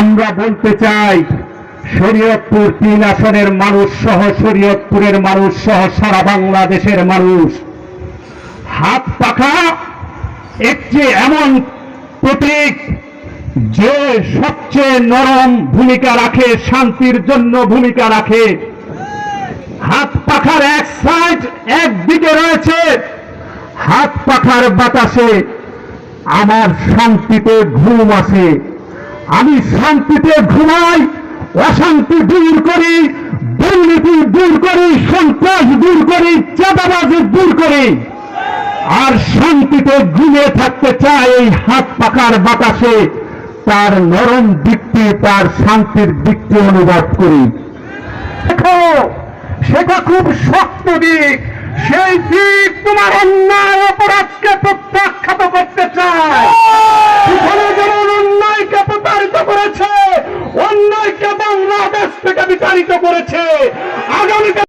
আমরা বলতে চাই, শরীয়তপুর 3 আসনের মানুষ সহ, শরীয়তপুরের মানুষ সহ সারা বাংলাদেশের মানুষ, হাত পাখা একটি এমন প্রতীক যে সবচেয়ে নরম ভূমিকা রাখে, শান্তির জন্য ভূমিকা রাখে। হাত পাখার এক সাইড একদিকে রয়েছে, হাত পাখার বাতাসে আমার শান্তিতে ঘুম আসে, আমি শান্তিতে ঘুমাই, অশান্তি দূর করি, দুর্নীতি দূর করি, সন্ত্রাস দূর করি, চাঁদাবাজি দূর করি, আর শান্তিতে ঘুমিয়ে থাকতে চাই এই হাত পাখার বাতাসে। তার নরম দিকটি, তার শান্তির দিকটি অনুভব করি। দেখো, সেটা খুব শক্ত দিক, সেই দিক তোমার অন্যায় অপরাধকে প্রত্যাখ্যাত করতে চায়। সেখানে যেমন অন্যায়কে প্রতারিত করেছে, অন্যায়কে বাংলাদেশ থেকে বিতাড়িত করেছে, আগামীতে